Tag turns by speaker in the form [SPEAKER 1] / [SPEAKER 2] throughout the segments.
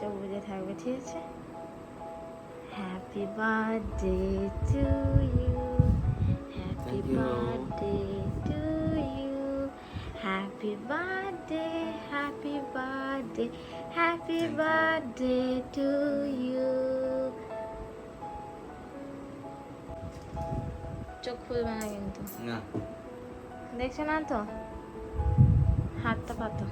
[SPEAKER 1] চোখ বুজে থাকবে, ঠিক আছে? Happy birthday to you, happy birthday to you, happy birthday, happy birthday, happy birthday to you. চোখ খুলবে না কিন্তু,
[SPEAKER 2] না
[SPEAKER 1] দেখছো না তো? হাতটা পাতো।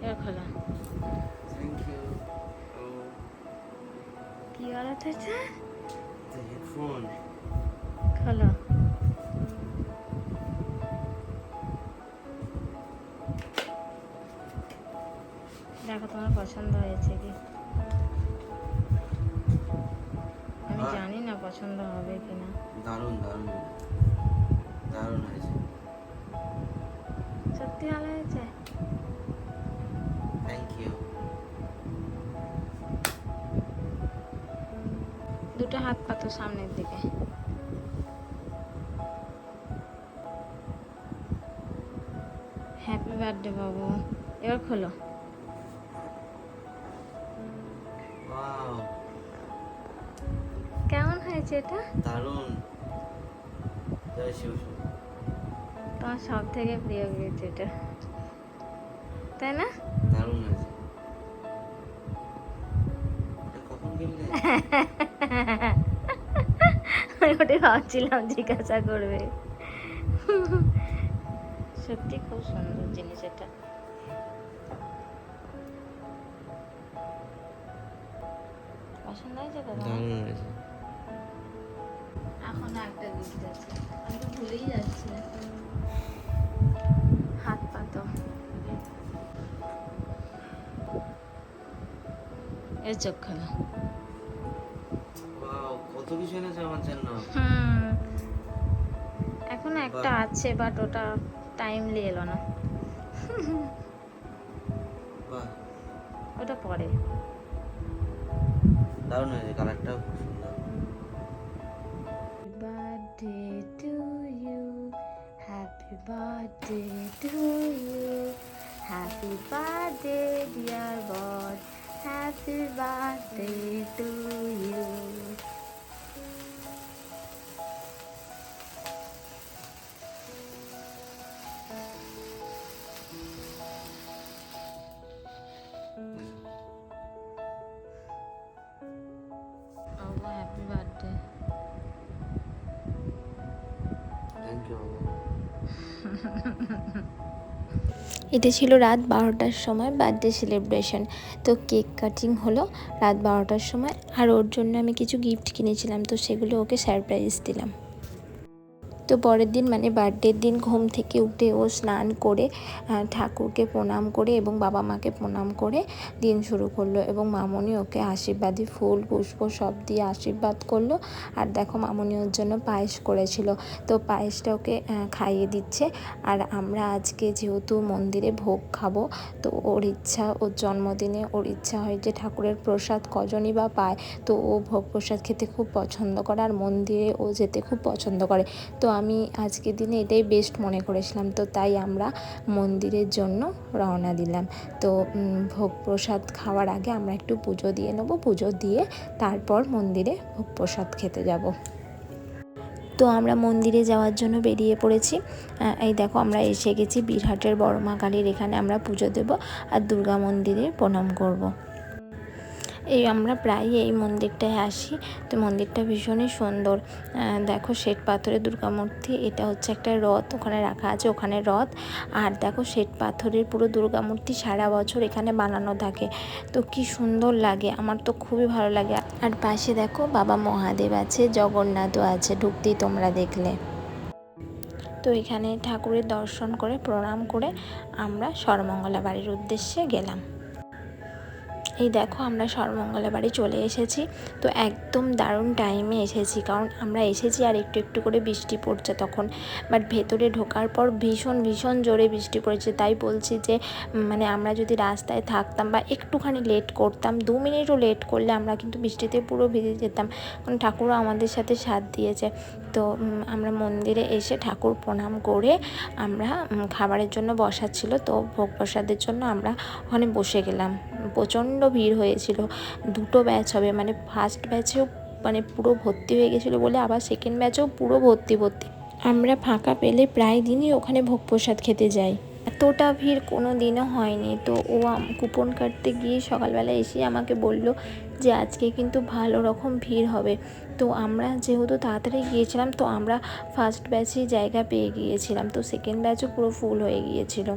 [SPEAKER 1] এবার খোলা।
[SPEAKER 2] Thank you. ও
[SPEAKER 1] কি গলাতে আছে?
[SPEAKER 2] হেডফোন।
[SPEAKER 1] খোলো। দেখো তোমার পছন্দ হয়েছে কি? আমি জানি না পছন্দ হবে কিনা।
[SPEAKER 2] দারুণ দারুণ দারুণ হয়েছে।
[SPEAKER 1] সত্যি ভালো হয়েছে।
[SPEAKER 2] Thank you.
[SPEAKER 1] দুটো হাত পাতো সামনের দিকে। হ্যাপি বার্থডে বাবু। এবার খোলো।
[SPEAKER 2] ওয়াও
[SPEAKER 1] কেমন হয়েছে এটা?
[SPEAKER 2] দারুণ। জয় শিব।
[SPEAKER 1] তোমার সব থেকে প্রিয় গিফট এটা, তাই না?
[SPEAKER 2] দারুণ হয়েছে। এটা কখন কিনলে?
[SPEAKER 1] আমি ওটাই ভাবছিলাম জিজ্ঞাসা করবে। সত্যি খুব সুন্দর জিনিস এটা। পছন্দ হয়েছে তো?
[SPEAKER 2] দারুণ হয়েছে।
[SPEAKER 1] এখন একটা গিফট আছে, আমি তো ভুলেই যাচ্ছি। হাত পাতো। এর চোখ খোলো।
[SPEAKER 2] ওয়াও কত কিছু এনেছে আমার জন্য।
[SPEAKER 1] এখন একটা আছে, বাট ওটা টাইমলি এলো না।
[SPEAKER 2] বাহ
[SPEAKER 1] ওটা পরে।
[SPEAKER 2] দারুণ হয়েছে, কালারটাও খুব সুন্দর।
[SPEAKER 1] Birthday to you, happy birthday to you, happy birthday dear boy, happy birthday to you. Happy birthday.
[SPEAKER 2] Thank you.
[SPEAKER 3] এটা ছিল রাত 12টার সময় বার্থডে সেলিব্রেশন। তো কেক কাটিং হলো রাত 12টার সময়, আর ওর জন্য আমি কিছু গিফট কিনেছিলাম, তো সেগুলো ওকে সারপ্রাইজ দিলাম। তো পরের দিন মানে বার্থডের দিন ঘুম থেকে উঠে ও স্নান করে ঠাকুরকে প্রণাম করে এবং বাবা মাকে প্রণাম করে দিন শুরু করলো, এবং মামনি ওকে আশীর্বাদী ফুল পুষ্প সব দিয়ে আশীর্বাদ করলো। আর দেখো মামনি ওর জন্য পায়েস করেছিল, তো পায়েসটা ওকে খাইয়ে দিচ্ছে। আর আমরা আজকে যেহেতু মন্দিরে ভোগ খাবো, তো ওর ইচ্ছা, ওর জন্মদিনে ওর ইচ্ছা হয় যে ঠাকুরের প্রসাদ কজনই বা পায়, তো ও ভোগ প্রসাদ খেতে খুব পছন্দ করে আর মন্দিরে ও যেতে খুব পছন্দ করে। তো আমি আজকের দিনে এটাই বেস্ট মনে করেছিলাম, তো তাই আমরা মন্দিরের জন্য রওনা দিলাম। তো ভোগ প্রসাদ খাওয়ার আগে আমরা একটু পুজো দিয়ে নেবো, পুজো দিয়ে তারপর মন্দিরে ভোগ প্রসাদ খেতে যাব। তো আমরা মন্দিরে যাওয়ার জন্য বেরিয়ে পড়েছি। এই দেখো আমরা এসে গেছি বীরহাটের বড় মা কালীর, এখানে আমরা পুজো দেব আর দুর্গা মন্দিরে প্রণাম করব। এই আমরা প্রায়ই এই মন্দিরটায় আসি, তো মন্দিরটা ভীষণই সুন্দর। দেখো শ্বেত পাথরের দুর্গা মূর্তি, এটা হচ্ছে একটা রথ ওখানে রাখা আছে, ওখানে রথ। আর দেখো শ্বেত পাথরের পুরো দুর্গা মূর্তি সারা বছর এখানে বানানো থাকে, তো কি সুন্দর লাগে, আমার তো খুবই ভালো লাগে। আর পাশে দেখো বাবা মহাদেব আছে, জগন্নাথও আছে, ঢুকতেই তোমরা দেখলে। তো এখানে ঠাকুরের দর্শন করে প্রণাম করে আমরা সর্বমঙ্গলা বাড়ির উদ্দেশ্যে গেলাম। এই দেখো আমরা সর্বমঙ্গলা বাড়ি চলে এসেছি। তো একদম দারুণ টাইমে এসেছি, কারণ আমরা এসেছি আর একটু একটু করে বৃষ্টি পড়ছে তখন। বাট ভেতরে ঢোকার পর ভীষণ ভীষণ জোরে বৃষ্টি পড়েছে। তাই বলছি যে মানে আমরা যদি রাস্তায় থাকতাম বা একটুখানি লেট করতাম, 2 মিনিটও লেট করলে আমরা কিন্তু বৃষ্টিতে পুরো ভিজে যেতাম, কারণ ঠাকুরও আমাদের সাথে সাথ দিয়েছে। তো আমরা মন্দিরে এসে ঠাকুর প্রণাম করে আমরা খাবারের জন্য বসাচ্ছিল, তো ভোগ প্রসাদের জন্য আমরা ওখানে বসে গেলাম। প্রচণ্ড ভিড় হয়েছিল, 2টো ব্যাচ হবে, মানে ফার্স্ট ব্যাচেও মানে পুরো ভর্তি হয়ে গেছিলো বলে আবার সেকেন্ড ব্যাচেও পুরো ভর্তি। আমরা ফাঁকা পেলে প্রায় দিনই ওখানে ভোগ প্রসাদ খেতে যাই। এতটা ভিড় কোনো দিনও হয়নি। তো ও কুপন কাটতে গিয়ে সকালবেলা এসে আমাকে বলল যে আজকে কিন্তু ভালো রকম ভিড় হবে। তো আমরা যেহেতু তাড়াতাড়ি গিয়েছিলাম, তো আমরা ফার্স্ট ব্যাচেই জায়গা পেয়ে গিয়েছিলাম, তো সেকেন্ড ব্যাচও পুরো ফুল হয়ে গিয়েছিল।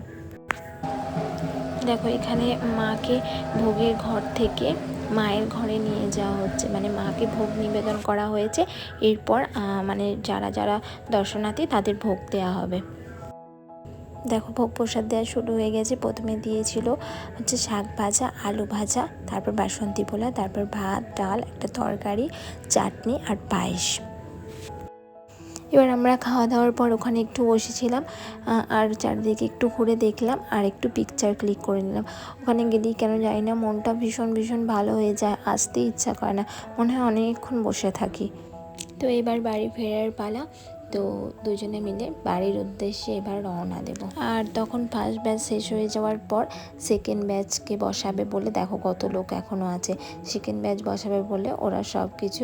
[SPEAKER 3] দেখো এখানে মাকে ভোগের ঘর থেকে মায়ের ঘরে নিয়ে যাওয়া হচ্ছে, মানে মাকে ভোগ নিবেদন করা হয়েছে। এরপর মানে যারা যারা দর্শনার্থী তাদের ভোগ দেওয়া হবে। দেখো ভোগ প্রসাদ দেওয়া শুরু হয়ে গেছে। প্রথমে দিয়েছিল হচ্ছে শাক ভাজা, আলু ভাজা, তারপর বাসন্তী পোলা, তারপর ভাত, ডাল, একটা তরকারি, চাটনি আর পায়েস। এবার আমরা খাওয়া দাওয়ার পর ওখানে একটু বসেছিলাম আর চারিদিকে একটু ঘুরে দেখলাম আর একটু পিকচার ক্লিক করে নিলাম। ওখানে গেলেই কেন জানি না মনটা ভীষণ ভীষণ ভালো হয়ে যায়, আসতে ইচ্ছা করে না, মনে হয় অনেকক্ষণ বসে থাকি। তো এবার বাড়ি ফেরার পালা। তো দুজনে মিলে বাড়ির উদ্দেশ্যে এবার রওনা দেব। আর তখন ফার্স্ট ব্যাচ শেষ হয়ে যাওয়ার পর সেকেন্ড ব্যাচকে বসাবে বলে, দেখো কত লোক এখনও আছে, সেকেন্ড ব্যাচ বসাবে বলে ওরা সব কিছু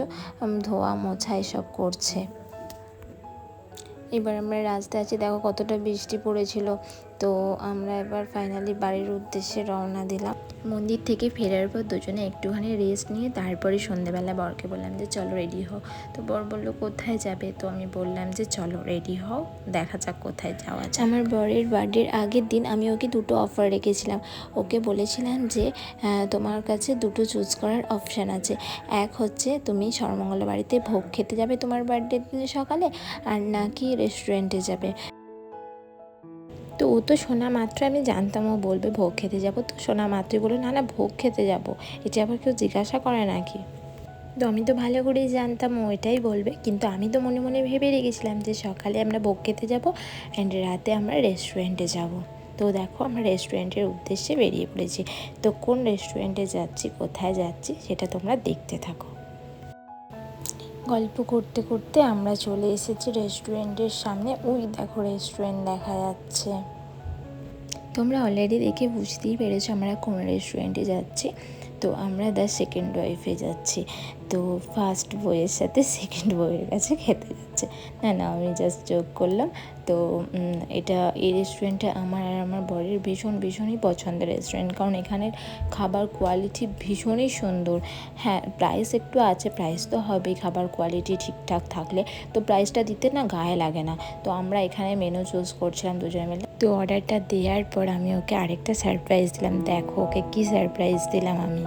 [SPEAKER 3] ধোয়া মোছা এসব করছে। এবার আমরা রাস্তায় আছি, দেখো কতটা বৃষ্টি পড়েছিল। তো আমরা এবার ফাইনালি বাড়ির উদ্দেশ্যে রওনা দিলাম। মন্দির থেকে ফেরার পর দুজনে একটুখানি রেস্ট নিয়ে তারপরে সন্ধ্যেবেলা বরকে বললাম যে চলো রেডি হও। তো বর বললো কোথায় যাবে, তো আমি বললাম যে চলো রেডি হও, দেখা যাক কোথায় যাওয়া যায়। আমার বরের বার্থডের আগের দিন আমি ওকে 2টো অফার রেখেছিলাম। ওকে বলেছিলাম যে তোমার কাছে 2টো চুজ করার অপশান আছে, এক হচ্ছে তুমি সর্বমঙ্গলা বাড়িতে ভোগ খেতে যাবে তোমার বার্থডের দিনে সকালে, আর নাকি রেস্টুরেন্টে যাবে। তো ও তো শোনা মাত্র, আমি জানতাম ও বলবে ভোগ খেতে যাব, তো শোনা মাত্রই বললো না না ভোগ খেতে যাব, এটা আবার কেউ জিজ্ঞাসা করে নাকি। তো আমি তো ভালো করেই জানতাম ও এটাই বলবে, কিন্তু আমি তো মনে মনে ভেবে রেখেছিলাম যে সকালে আমরা ভোগ খেতে যাব অ্যান্ড রাতে আমরা রেস্টুরেন্টে যাব। তো দেখো আমরা রেস্টুরেন্টের উদ্দেশ্যে বেরিয়ে পড়েছি। তো কোন রেস্টুরেন্টে যাচ্ছি, কোথায় যাচ্ছি সেটা তোমরা দেখতে থাকো। গল্প করতে করতে আমরা চলে এসেছি রেস্টুরেন্টের সামনে। ওই দেখো রেস্টুরেন্ট দেখা যাচ্ছে। তোমরা অলরেডি দেখে বুঝতেই পেরেছো আমরা কোন রেস্টুরেন্টে যাচ্ছি। তো আমরা দ্য সেকেন্ড ওয়াইফে যাচ্ছি। তো ফার্স্ট বইয়ের সাথে সেকেন্ড বইয়ের কাছে খেতে যাচ্ছে। না না আমি জাস্ট জোক করলাম। তো এটা এই রেস্টুরেন্টটা আমার আর আমার বরের ভীষণই পছন্দের রেস্টুরেন্ট, কারণ এখানের খাবার কোয়ালিটি ভীষণই সুন্দর। হ্যাঁ প্রাইস একটু আছে, প্রাইস তো হবেই, খাবার কোয়ালিটি ঠিকঠাক থাকলে তো প্রাইসটা দিতে না গায়ে লাগে না। তো আমরা এখানে মেনু চুজ করছিলাম দুজনে মিলে। তো অর্ডারটা দেওয়ার পর আমি ওকে আরেকটা সারপ্রাইজ দিলাম। দেখো ওকে কি সারপ্রাইজ দিলাম আমি।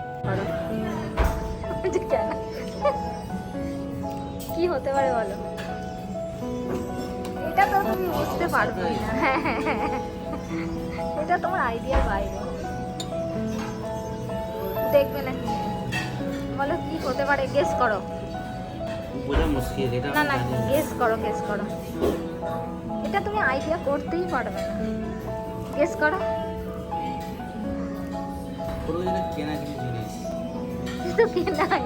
[SPEAKER 1] কি হতে পারে বলো? এটা তো তুমি বুঝতে পারবে না। এটা তোমার আইডিয়ার বাইরে, দেখবে না। বলো কি হতে পারে, গেস করো।
[SPEAKER 2] বোঝা মুশকিল এটা।
[SPEAKER 1] না না গেস করো, গেস করো। এটা তুমি আইডিয়া করতেই পারবে না, গেস করো।
[SPEAKER 2] পুরো যেন কেনা কিছু জিনিস।
[SPEAKER 1] তো কেনাই।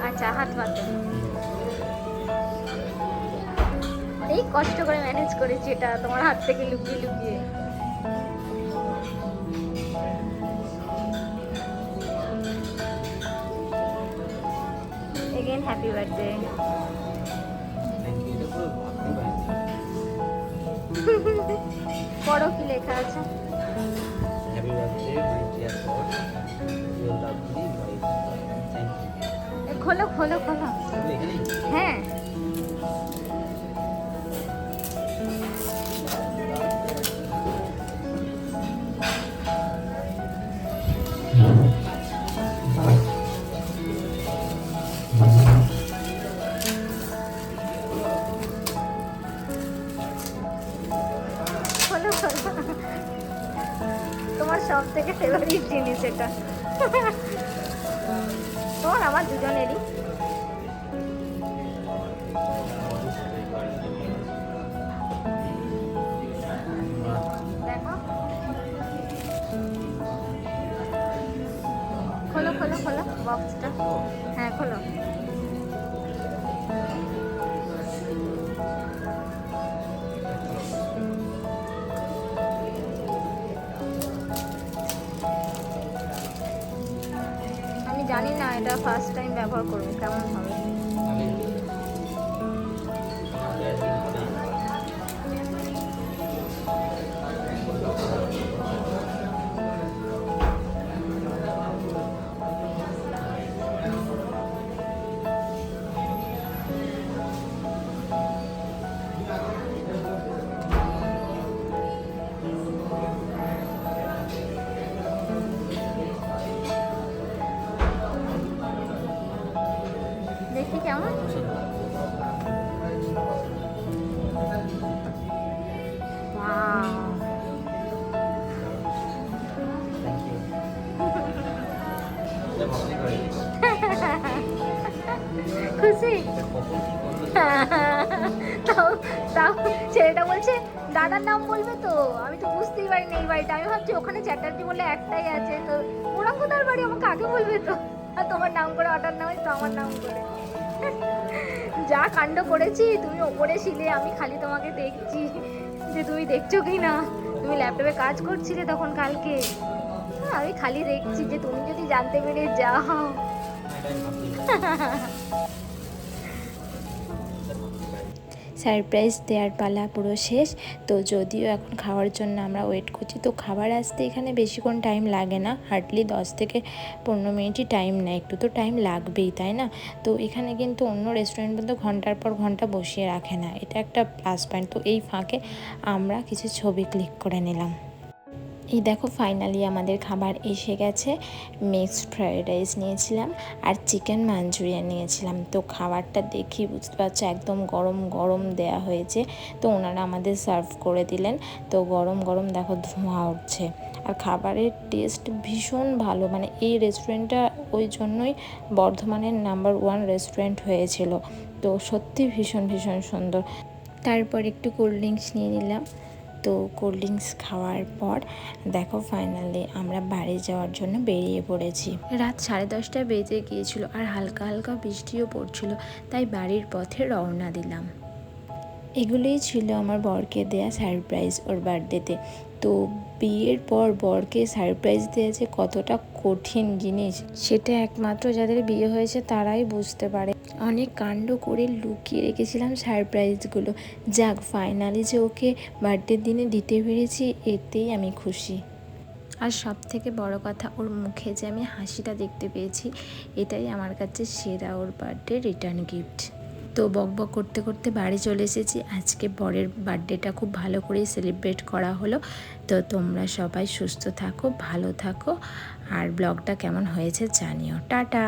[SPEAKER 1] আচ্ছা হাত পাতো। অনেক কষ্ট করে ম্যানেজ করেছি এটা তোমার হাত থেকে লুকিয়ে লুকিয়ে। Again happy birthday. পড়ো কি লেখা আছে।
[SPEAKER 2] হ্যাপি বার্থডে মাই ডিয়ার বর, you lovely wife, thank you.
[SPEAKER 1] খোলো খোলো খোলো। হ্যাঁ তোমার সব থেকে ফেভারিট জিনিস এটা। তোমার আমার দুজনেরই। দেখো, খোলো খোলো খোলো বক্সটা। হ্যাঁ খোলো। আমি জানি না, এটা ফার্স্ট টাইম ব্যবহার করবো, কেমন হবে। দেখি কেমন। খুশি? তাও তাও ছেলেটা বলছে দাদার নাম বলবে তো, আমি তো বুঝতেই পারিনি এই বাড়িটা। আমি ভাবছি ওখানে চ্যাটার্জি বলে একটাই আছে, তো ওরাঙ্গদার বাড়ি, আমাকে আগে বলবে তো। আর তোমার নাম করে অর্ডার নাম তো আমার নাম করে। যা কাণ্ড করেছি, তুমি ওপরে ছিলে, আমি খালি তোমাকে দেখছি যে তুমি দেখছো কি না। তুমি ল্যাপটপে কাজ করছিলে তখন কালকে, আমি খালি দেখছি যে তুমি যদি জানতে পেরে যাও।
[SPEAKER 3] সারপ্রাইজ দেওয়ার পালা পুরো শেষ। তো যদিও এখন খাওয়ার জন্য আমরা ওয়েট করছি, তো খাবার আসতে এখানে বেশিক্ষণ টাইম লাগে না, হার্ডলি 10 থেকে 15 মিনিটই টাইম নেয়, একটু তো টাইম লাগবেই তাই না। তো এখানে কিন্তু অন্য রেস্টুরেন্ট মধ্যে ঘন্টার পর ঘন্টা বসিয়ে রাখে না, এটা একটা প্লাস পয়েন্ট। তো এই ফাঁকে আমরা কিছু ছবি ক্লিক করে নিলাম। এই দেখো ফাইনালি আমাদের খাবার এসে গেছে। মিক্সড ফ্রাইড রাইস নিয়েছিলাম আর চিকেন মাঞ্চুরিয়ান নিয়েছিলাম। তো খাবারটা দেখি বুঝতে পারছো একদম গরম গরম দেয়া হয়েছে। তো ওনারা আমাদের সার্ভ করে দিলেন। তো গরম গরম দেখো ধোঁয়া উঠছে, আর খাবারের টেস্ট ভীষণ ভালো। মানে এই রেস্টুরেন্টটা ওই জন্যই বর্ধমানের নাম্বার 1 রেস্টুরেন্ট হয়েছিল। তো সত্যি ভীষণ ভীষণ সুন্দর। তারপর একটু কোল্ড ড্রিঙ্কস নিয়ে নিলাম। তো কোল্ড ড্রিঙ্কস খাওয়ার পর দেখো ফাইনালি আমরা বাড়ি যাওয়ার জন্য বেরিয়ে পড়েছি। রাত 10:30 বেজে গিয়েছিল আর হালকা হালকা বৃষ্টিও পড়ছিল, তাই বাড়ির পথে রওনা দিলাম। এগুলোই ছিল আমার বরকে দেয়া সারপ্রাইজ ওর বার্থডেতে। তো বিয়ের পর বরকে সারপ্রাইজ দেওয়া যে কতটা কঠিন জিনিস, সেটা একমাত্র যাদের বিয়ে হয়েছে তারাই বুঝতে পারে। অনেক কাণ্ড করে লুকিয়ে রেখেছিলাম সারপ্রাইজগুলো। যাক ফাইনালি যে ওকে বার্থডের দিনে দিতে পেরেছি, এতেই আমি খুশি। আর সব থেকে বড় কথা, ওর মুখে যে আমি হাসিটা দেখতে পেয়েছি, এটাই আমার কাছে সেরা ওর বার্থডে রিটার্ন গিফট। তো বকবক করতে করতে বাড়ি চলে এসেছি। আজকে বরের বার্থডেটা খুব ভালো করে সেলিব্রেট করা হলো। তো তোমরা সবাই সুস্থ থাকো, ভালো থাকো, আর ব্লগটা কেমন হয়েছে জানিও। টাটা।